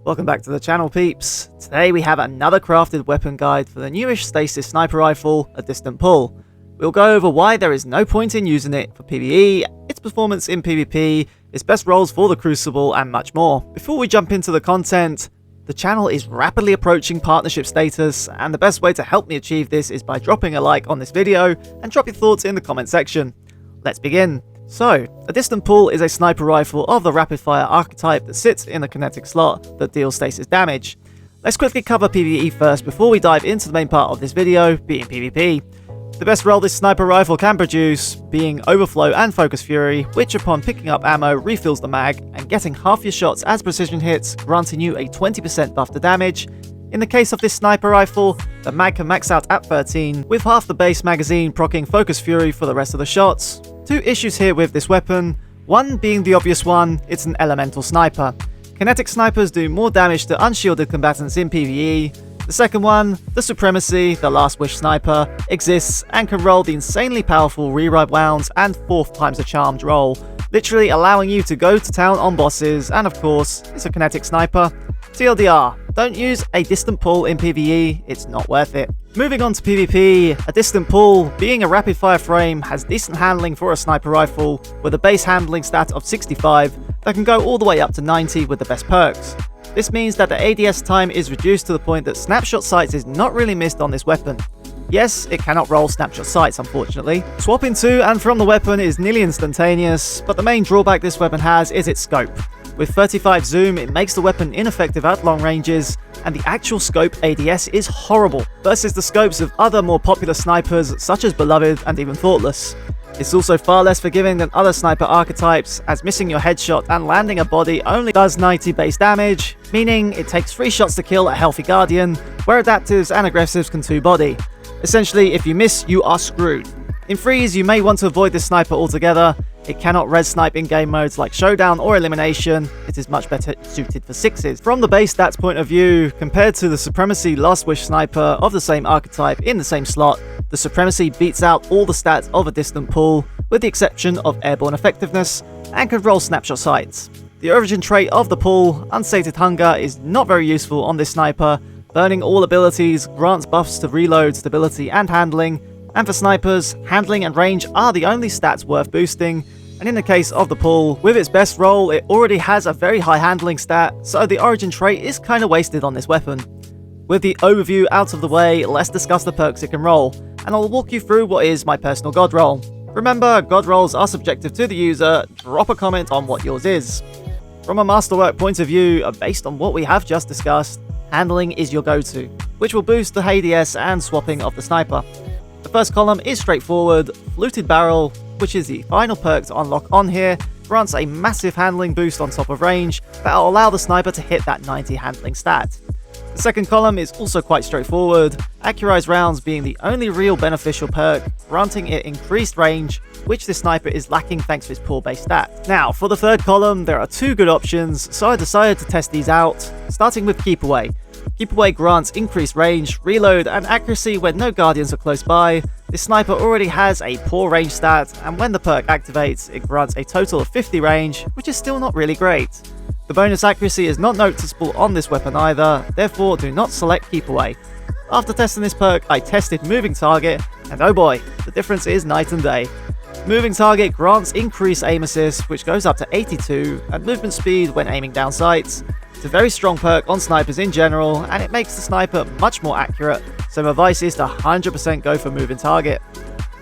Welcome back to the channel, peeps. Today we have another crafted weapon guide for the newish stasis sniper rifle, a distant pull. We'll go over why there is no point in using it for PvE, its performance in PvP, its best roles for the Crucible, and much more. Before we jump into the content, the channel is rapidly approaching partnership status, and the best way to help me achieve this is by dropping a like on this video and drop your thoughts in the comment section. Let's begin. So, a distant pull is a sniper rifle of the rapid fire archetype that sits in the kinetic slot that deals stasis damage. Let's quickly cover PvE first before we dive into the main part of this video, being PvP. The best role this sniper rifle can produce being overflow and focus fury, which upon picking up ammo refills the mag and getting half your shots as precision hits, granting you a 20% buff to damage. In the case of this sniper rifle, the mag can max out at 13, with half the base magazine proccing focus fury for the rest of the shots. Two issues here with this weapon, one being the obvious one, it's an elemental sniper. Kinetic snipers do more damage to unshielded combatants in PvE. The second one, the Supremacy, the Last Wish sniper, exists and can roll the insanely powerful reroll wounds and 4 times the charmed roll, literally allowing you to go to town on bosses, and of course, it's a kinetic sniper. TLDR, don't use a distant pull in PvE, it's not worth it. Moving on to PvP, a distant pull, being a rapid fire frame, has decent handling for a sniper rifle, with a base handling stat of 65 that can go all the way up to 90 with the best perks. This means that the ADS time is reduced to the point that snapshot sights is not really missed on this weapon. Yes, it cannot roll snapshot sights, unfortunately. Swapping to and from the weapon is nearly instantaneous, but the main drawback this weapon has is its scope. With 35 zoom, it makes the weapon ineffective at long ranges, and the actual scope ADS is horrible, versus the scopes of other more popular snipers such as Beloved and even Thoughtless. It's also far less forgiving than other sniper archetypes, as missing your headshot and landing a body only does 90 base damage, meaning it takes 3 shots to kill a healthy Guardian, where adaptives and aggressives can 2 body. Essentially, if you miss, you are screwed. In freeze, you may want to avoid this sniper altogether. It cannot res snipe in game modes like Showdown or Elimination, it is much better suited for 6s. From the base stats point of view, compared to the Supremacy Last Wish sniper of the same archetype in the same slot, the Supremacy beats out all the stats of a distant pull, with the exception of airborne effectiveness, and can roll snapshot sights. The origin trait of the pull, Unsated Hunger, is not very useful on this sniper. Burning all abilities grants buffs to reload, stability and handling, and for snipers, handling and range are the only stats worth boosting, and in the case of the pull, with its best roll, it already has a very high handling stat, so the origin trait is kinda wasted on this weapon. With the overview out of the way, let's discuss the perks it can roll, and I'll walk you through what is my personal god roll. Remember, god rolls are subjective to the user, drop a comment on what yours is. From a masterwork point of view, based on what we have just discussed, handling is your go-to, which will boost the ADS and swapping of the sniper. The first column is straightforward. Fluted Barrel, which is the final perk to unlock on here, grants a massive handling boost on top of range that will allow the sniper to hit that 90 handling stat. The second column is also quite straightforward, Accurized Rounds being the only real beneficial perk, granting it increased range, which this sniper is lacking thanks to its poor base stat. Now, for the third column, there are 2 good options, so I decided to test these out, starting with Keep Away. Keep Away grants increased range, reload, and accuracy when no guardians are close by. This sniper already has a poor range stat, and when the perk activates, it grants a total of 50 range, which is still not really great. The bonus accuracy is not noticeable on this weapon either, therefore do not select Keep Away. After testing this perk, I tested Moving Target, and oh boy, the difference is night and day. Moving Target grants increased aim assist, which goes up to 82, and movement speed when aiming down sights. It's a very strong perk on snipers in general, and it makes the sniper much more accurate, so my advice is to 100% go for Moving Target.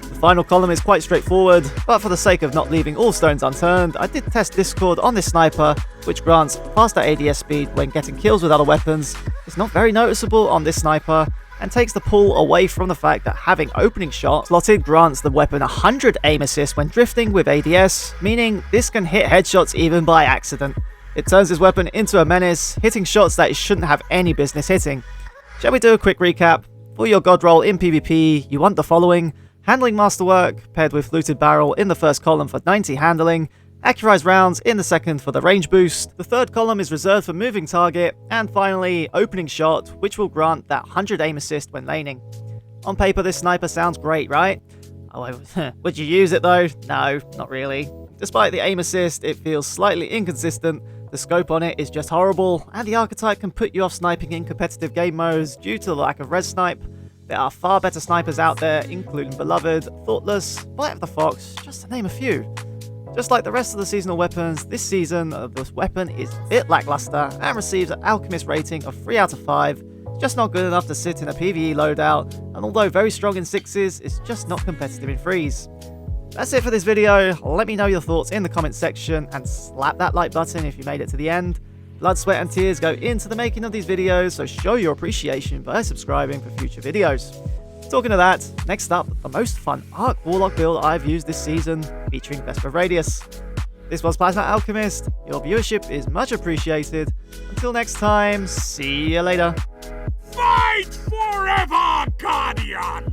The final column is quite straightforward, but for the sake of not leaving all stones unturned, I did test Discord on this sniper, which grants faster ADS speed when getting kills with other weapons. It's not very noticeable on this sniper, and takes the pull away from the fact that having opening shot slotted grants the weapon 100 aim assist when drifting with ADS, meaning this can hit headshots even by accident. It turns this weapon into a menace, hitting shots that it shouldn't have any business hitting. Shall we do a quick recap? For your god roll in PvP, you want the following: Handling Masterwork, paired with Fluted Barrel in the first column for 90 handling, Accurized Rounds in the second for the range boost, the third column is reserved for Moving Target, and finally, Opening Shot, which will grant that 100 aim assist when laning. On paper, this sniper sounds great, right? Oh, would you use it though? No, not really. Despite the aim assist, it feels slightly inconsistent, The scope on it is just horrible, and the archetype can put you off sniping in competitive game modes due to the lack of res snipe. There are far better snipers out there, including Beloved, Thoughtless, Blight of the Fox, just to name a few. Just like the rest of the seasonal weapons, this season this weapon is a bit lackluster and receives an Alchemist rating of 3 out of 5. It's just not good enough to sit in a PvE loadout, and although very strong in 6s, it's just not competitive in 3s. That's it for this video. Let me know your thoughts in the comments section and slap that like button if you made it to the end. Blood, sweat and tears go into the making of these videos, so show your appreciation by subscribing for future videos. Talking of that, next up, the most fun Arc Warlock build I've used this season, featuring Vesper Radius. This was Plasma Alchemist. Your viewership is much appreciated. Until next time, see you later. Fight forever, Guardian!